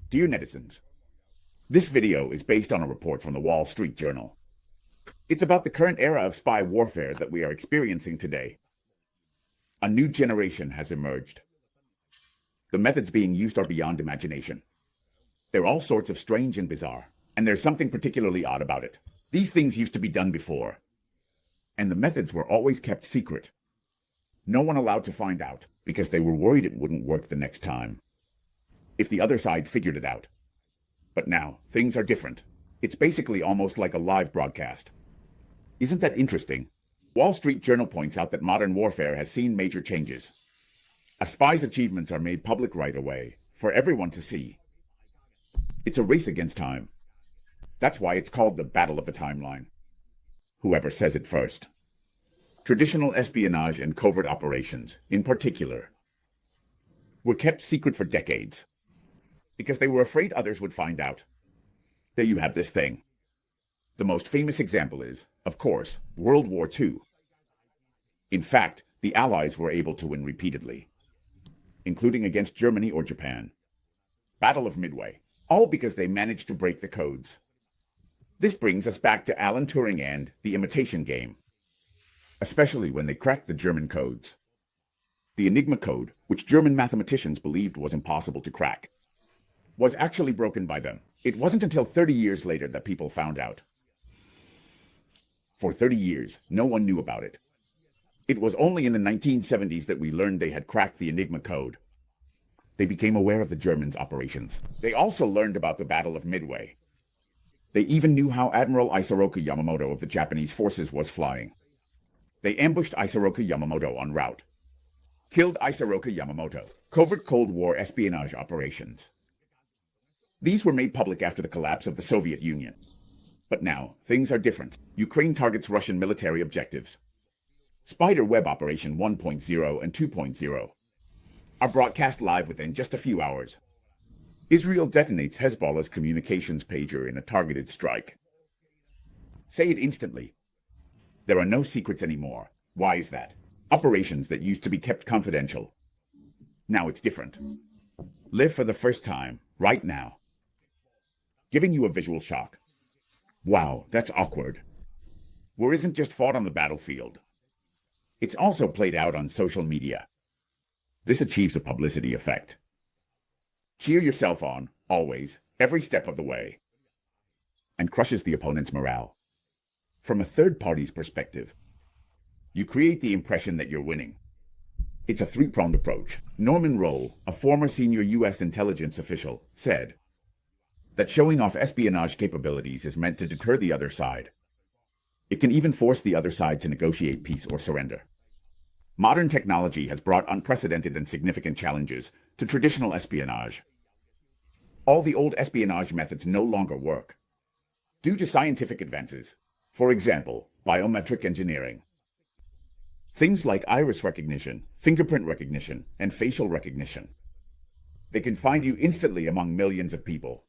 Dear netizens, this video is based on a report from the Wall Street Journal. It's about the current era of spy warfare that we are experiencing today. A new generation has emerged. The methods being used are beyond imagination. They're all sorts of strange and bizarre, and there's something particularly odd about it. These things used to be done before, and the methods were always kept secret. No one allowed to find out, because they were worried it wouldn't work the next time, if the other side figured it out. But now, things are different. It's basically almost like a live broadcast. Isn't that interesting? Wall Street Journal points out that modern warfare has seen major changes. A spy's achievements are made public right away, for everyone to see. It's a race against time. That's why it's called the Battle of the Timeline. Whoever says it first. Traditional espionage and covert operations, in particular, were kept secret for decades, because they were afraid others would find out. There you have this thing. The most famous example is, of course, World War II. In fact, the Allies were able to win repeatedly, including against Germany or Japan. Battle of Midway, all because they managed to break the codes. This brings us back to Alan Turing and the imitation game, especially when they cracked the German codes. The Enigma code, which German mathematicians believed was impossible to crack, was actually broken by them. It wasn't until 30 years later that people found out. For 30 years, no one knew about it. It was only in the 1970s that we learned they had cracked the Enigma code. They became aware of the Germans' operations. They also learned about the Battle of Midway. They even knew how Admiral Isoroku Yamamoto of the Japanese forces was flying. They ambushed Isoroku Yamamoto en route. Killed Isoroku Yamamoto. Covert Cold War espionage operations. These were made public after the collapse of the Soviet Union. But now, things are different. Ukraine targets Russian military objectives. Spiderweb Operation 1.0 and 2.0 are broadcast live within just a few hours. Israel detonates Hezbollah's communications pager in a targeted strike. Say it instantly. There are no secrets anymore. Why is that? Operations that used to be kept confidential. Now it's different. Live for the first time, right now. Giving you a visual shock. Wow, that's awkward. War isn't just fought on the battlefield. It's also played out on social media. This achieves a publicity effect. Cheer yourself on, always, every step of the way, and crushes the opponent's morale. From a third party's perspective, you create the impression that you're winning. It's a three-pronged approach. Norman Roll, a former senior U.S. intelligence official, said that showing off espionage capabilities is meant to deter the other side. It can even force the other side to negotiate peace or surrender. Modern technology has brought unprecedented and significant challenges to traditional espionage. All the old espionage methods no longer work due to scientific advances. For example, biometric engineering. Things like iris recognition, fingerprint recognition, and facial recognition. They can find you instantly among millions of people.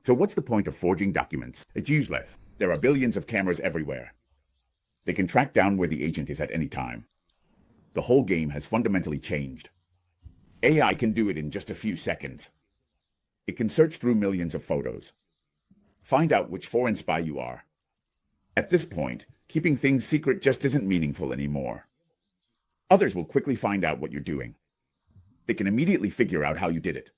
So what's the point of forging documents? It's useless. There are billions of cameras everywhere. They can track down where the agent is at any time. The whole game has fundamentally changed. AI can do it in just a few seconds. It can search through millions of photos. Find out which foreign spy you are. At this point, keeping things secret just isn't meaningful anymore. Others will quickly find out what you're doing. They can immediately figure out how you did it.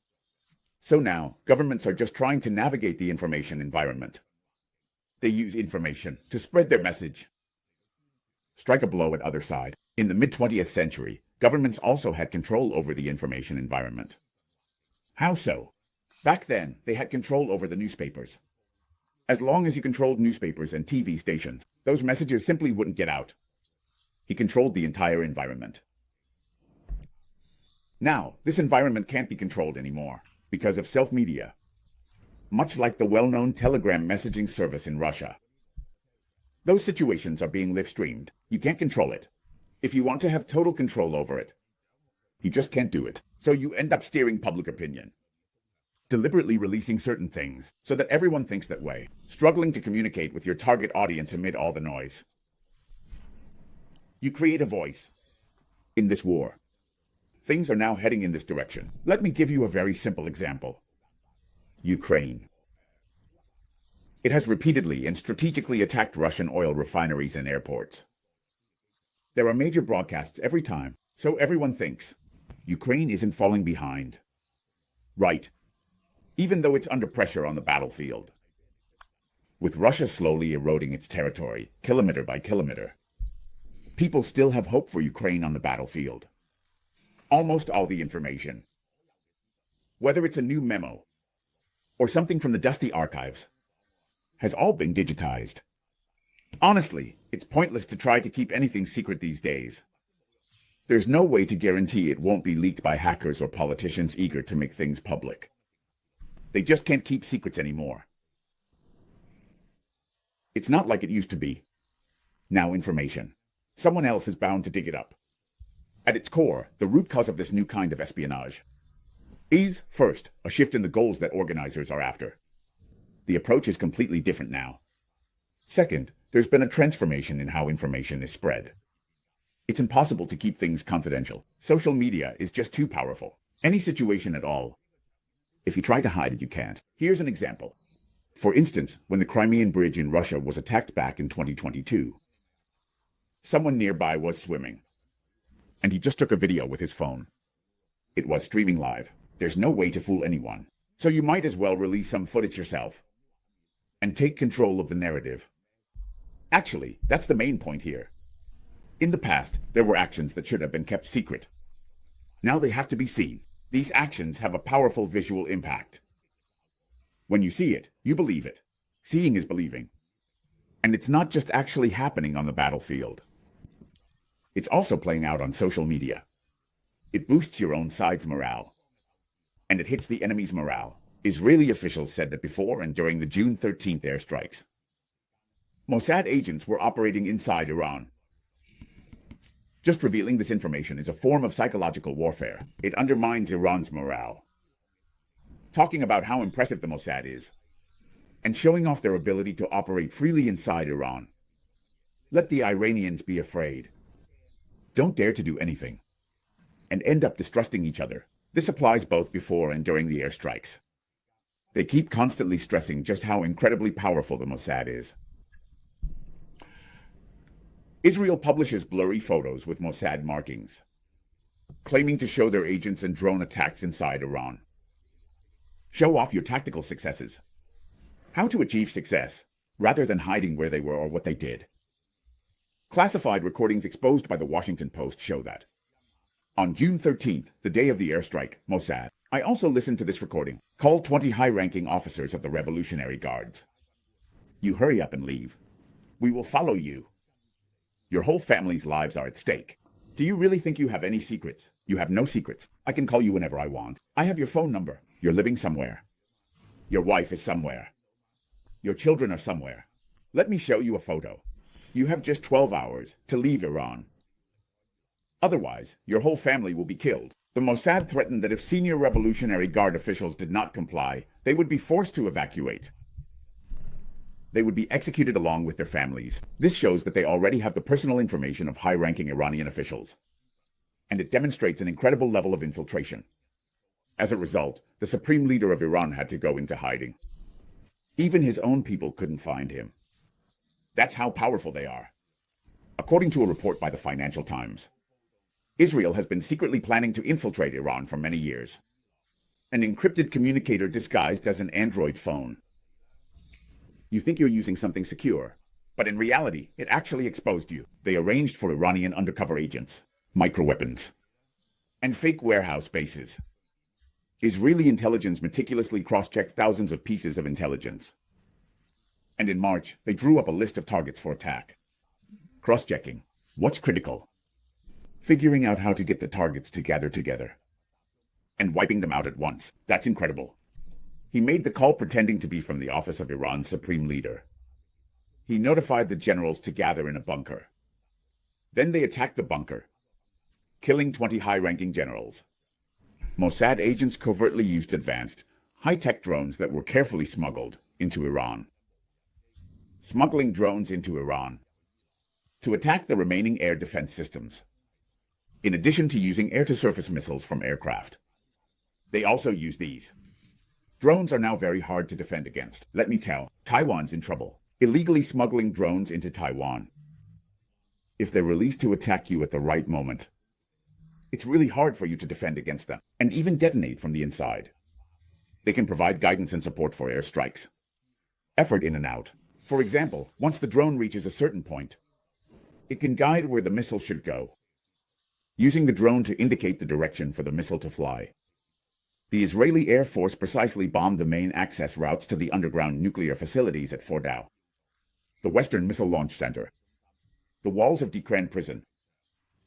So now, governments are just trying to navigate the information environment. They use information to spread their message. Strike a blow at other side. In the mid-20th century, governments also had control over the information environment. How so? Back then, they had control over the newspapers. As long as you controlled newspapers and TV stations, those messages simply wouldn't get out. He controlled the entire environment. Now, this environment can't be controlled anymore because of self-media, much like the well-known Telegram messaging service in Russia. Those situations are being live-streamed. You can't control it. If you want to have total control over it, you just can't do it. So you end up steering public opinion. Deliberately releasing certain things so that everyone thinks that way, struggling to communicate with your target audience amid all the noise. You create a voice in this war. Things are now heading in this direction. Let me give you a very simple example. Ukraine. It has repeatedly and strategically attacked Russian oil refineries and airports. There are major broadcasts every time, so everyone thinks Ukraine isn't falling behind. Right, even though it's under pressure on the battlefield. With Russia slowly eroding its territory, kilometer by kilometer, people still have hope for Ukraine on the battlefield. Almost all the information, whether it's a new memo or something from the dusty archives, has all been digitized. Honestly, it's pointless to try to keep anything secret these days. There's no way to guarantee it won't be leaked by hackers or politicians eager to make things public. They just can't keep secrets anymore. It's not like it used to be. Now information. Someone else is bound to dig it up. At its core, the root cause of this new kind of espionage is, first, a shift in the goals that organizers are after. The approach is completely different now. Second, there's been a transformation in how information is spread. It's impossible to keep things confidential. Social media is just too powerful. Any situation at all. If you try to hide it, you can't. Here's an example. For instance, when the Crimean Bridge in Russia was attacked back in 2022, someone nearby was swimming, and he just took a video with his phone. It was streaming live. There's no way to fool anyone, so you might as well release some footage yourself and take control of the narrative. Actually, that's the main point here. In the past, there were actions that should have been kept secret. Now they have to be seen. These actions have a powerful visual impact. When you see it, you believe it. Seeing is believing. And it's not just actually happening on the battlefield. It's also playing out on social media. It boosts your own side's morale. And it hits the enemy's morale. Israeli officials said that before and during the June 13th airstrikes, Mossad agents were operating inside Iran. Just revealing this information is a form of psychological warfare. It undermines Iran's morale. Talking about how impressive the Mossad is, and showing off their ability to operate freely inside Iran. Let the Iranians be afraid. Don't dare to do anything, and end up distrusting each other. This applies both before and during the airstrikes. They keep constantly stressing just how incredibly powerful the Mossad is. Israel publishes blurry photos with Mossad markings, claiming to show their agents and drone attacks inside Iran. Show off your tactical successes. How to achieve success, rather than hiding where they were or what they did. Classified recordings exposed by the Washington Post show that. On June 13th, the day of the airstrike, Mossad, I also listened to this recording, called 20 high-ranking officers of the Revolutionary Guards. You hurry up and leave. We will follow you. Your whole family's lives are at stake. Do you really think you have any secrets? You have no secrets. I can call you whenever I want. I have your phone number. You're living somewhere. Your wife is somewhere. Your children are somewhere. Let me show you a photo. You have just 12 hours to leave Iran. Otherwise, your whole family will be killed. The Mossad threatened that if senior Revolutionary Guard officials did not comply, they would be forced to evacuate. They would be executed along with their families. This shows that they already have the personal information of high-ranking Iranian officials. And it demonstrates an incredible level of infiltration. As a result, the supreme leader of Iran had to go into hiding. Even his own people couldn't find him. That's how powerful they are. According to a report by the Financial Times, Israel has been secretly planning to infiltrate Iran for many years. An encrypted communicator disguised as an Android phone. You think you're using something secure, but in reality, it actually exposed you. They arranged for Iranian undercover agents, microweapons, and fake warehouse bases. Israeli intelligence meticulously cross-checked thousands of pieces of intelligence. And in March, they drew up a list of targets for attack. Cross-checking. What's critical? Figuring out how to get the targets to gather together. And wiping them out at once. That's incredible. He made the call pretending to be from the office of Iran's supreme leader. He notified the generals to gather in a bunker. Then they attacked the bunker, killing 20 high-ranking generals. Mossad agents covertly used advanced, high-tech drones that were carefully smuggled into Iran. Smuggling drones into Iran to attack the remaining air defense systems, in addition to using air-to-surface missiles from aircraft. They also used these Drones are now very hard to defend against. Let me tell, Taiwan's in trouble. Illegally smuggling drones into Taiwan. If they're released to attack you at the right moment, it's really hard for you to defend against them, and even detonate from the inside. They can provide guidance and support for airstrikes. Effort in and out. For example, once the drone reaches a certain point, it can guide where the missile should go, using the drone to indicate the direction for the missile to fly. The Israeli Air Force precisely bombed the main access routes to the underground nuclear facilities at Fordow, the Western Missile Launch Center, the walls of Dekran Prison,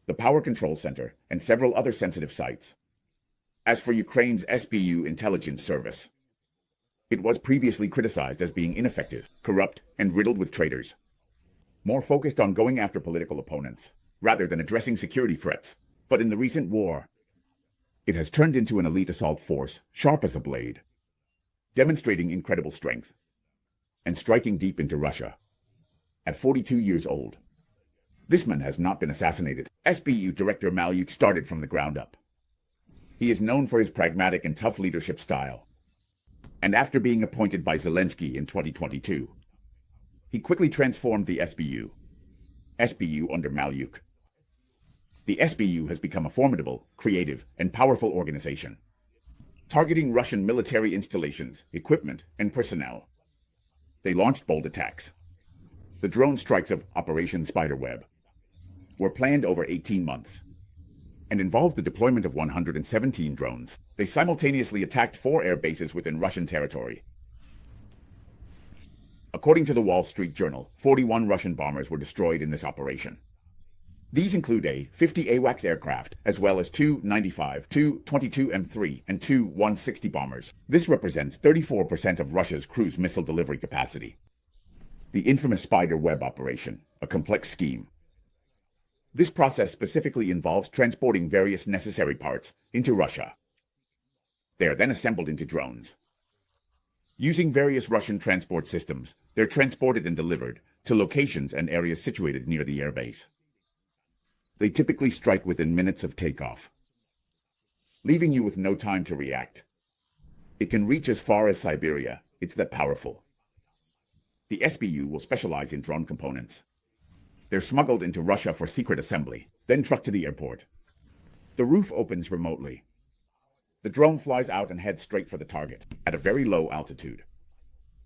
the Power Control Center, and several other sensitive sites. As for Ukraine's SBU intelligence service, it was previously criticized as being ineffective, corrupt, and riddled with traitors, more focused on going after political opponents, rather than addressing security threats. But in the recent war, it has turned into an elite assault force, sharp as a blade, demonstrating incredible strength, and striking deep into Russia. At 42 years old, this man has not been assassinated. SBU Director Malyuk started from the ground up. He is known for his pragmatic and tough leadership style. And after being appointed by Zelensky in 2022, he quickly transformed the SBU under Malyuk. The SBU has become a formidable, creative, and powerful organization, targeting Russian military installations, equipment, and personnel. They launched bold attacks. The drone strikes of Operation Spiderweb were planned over 18 months and involved the deployment of 117 drones. They simultaneously attacked 4 air bases within Russian territory. According to the Wall Street Journal, 41 Russian bombers were destroyed in this operation. These include a 50 AWACS aircraft, as well as 2 95, 2 22 M3, and 2 160 bombers. This represents 34% of Russia's cruise missile delivery capacity. The infamous Spiderweb operation, a complex scheme. This process specifically involves transporting various necessary parts into Russia. They are then assembled into drones. Using various Russian transport systems, they're transported and delivered to locations and areas situated near the airbase. They typically strike within minutes of takeoff, leaving you with no time to react. It can reach as far as Siberia. It's that powerful. The SBU will specialize in drone components. They're smuggled into Russia for secret assembly, then trucked to the airport. The roof opens remotely. The drone flies out and heads straight for the target, at a very low altitude.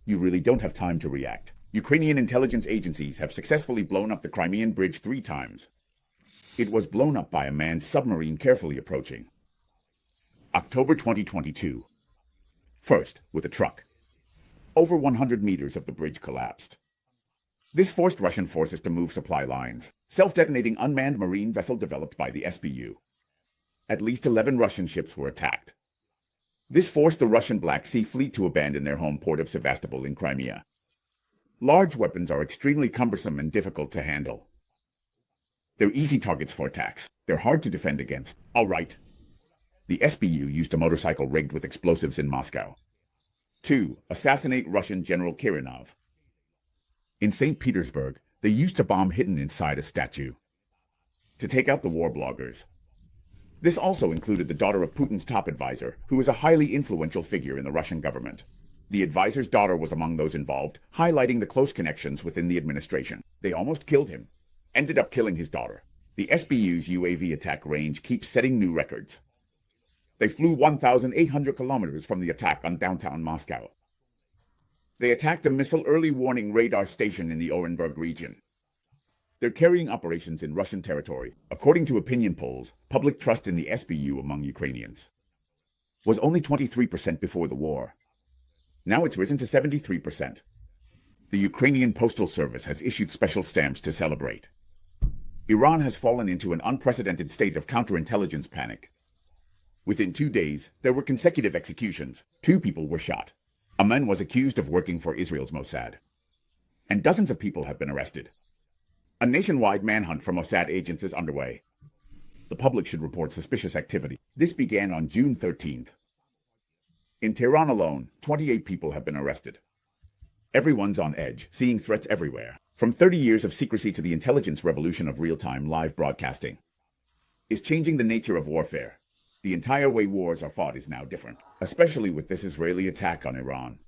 You really don't have time to react. Ukrainian intelligence agencies have successfully blown up the Crimean Bridge 3 times. It was blown up by a manned submarine carefully approaching. October 2022. First, with a truck. Over 100 meters of the bridge collapsed. This forced Russian forces to move supply lines. Self-detonating unmanned marine vessel developed by the SBU. At least 11 Russian ships were attacked. This forced the Russian Black Sea Fleet to abandon their home port of Sevastopol in Crimea. Large weapons are extremely cumbersome and difficult to handle. They're easy targets for attacks. They're hard to defend against. All right. The SBU used a motorcycle rigged with explosives in Moscow. 2. Assassinate Russian General Kirinov. In St. Petersburg, they used a bomb hidden inside a statue to take out the war bloggers. This also included the daughter of Putin's top advisor, who is a highly influential figure in the Russian government. The advisor's daughter was among those involved, highlighting the close connections within the administration. They almost killed him. Ended up killing his daughter. The SBU's UAV attack range keeps setting new records. They flew 1,800 kilometers from the attack on downtown Moscow. They attacked a missile early warning radar station in the Orenburg region. They're carrying operations in Russian territory. According to opinion polls, public trust in the SBU among Ukrainians was only 23% before the war. Now it's risen to 73%. The Ukrainian Postal Service has issued special stamps to celebrate. Iran has fallen into an unprecedented state of counterintelligence panic. Within 2 days, there were consecutive executions. 2 people were shot. A man was accused of working for Israel's Mossad. And dozens of people have been arrested. A nationwide manhunt for Mossad agents is underway. The public should report suspicious activity. This began on June 13th. In Tehran alone, 28 people have been arrested. Everyone's on edge, seeing threats everywhere. From 30 years of secrecy to the intelligence revolution of real-time live broadcasting is changing the nature of warfare. The entire way wars are fought is now different, especially with this Israeli attack on Iran.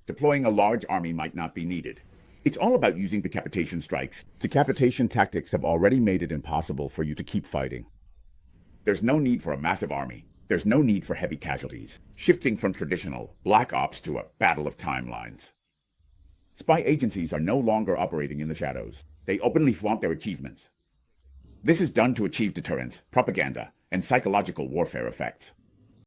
Deploying a large army might not be needed. It's all about using decapitation strikes. Decapitation tactics have already made it impossible for you to keep fighting. There's no need for a massive army. There's no need for heavy casualties, shifting from traditional black ops to a battle of timelines. Spy agencies are no longer operating in the shadows. They openly flaunt their achievements. This is done to achieve deterrence, propaganda, and psychological warfare effects.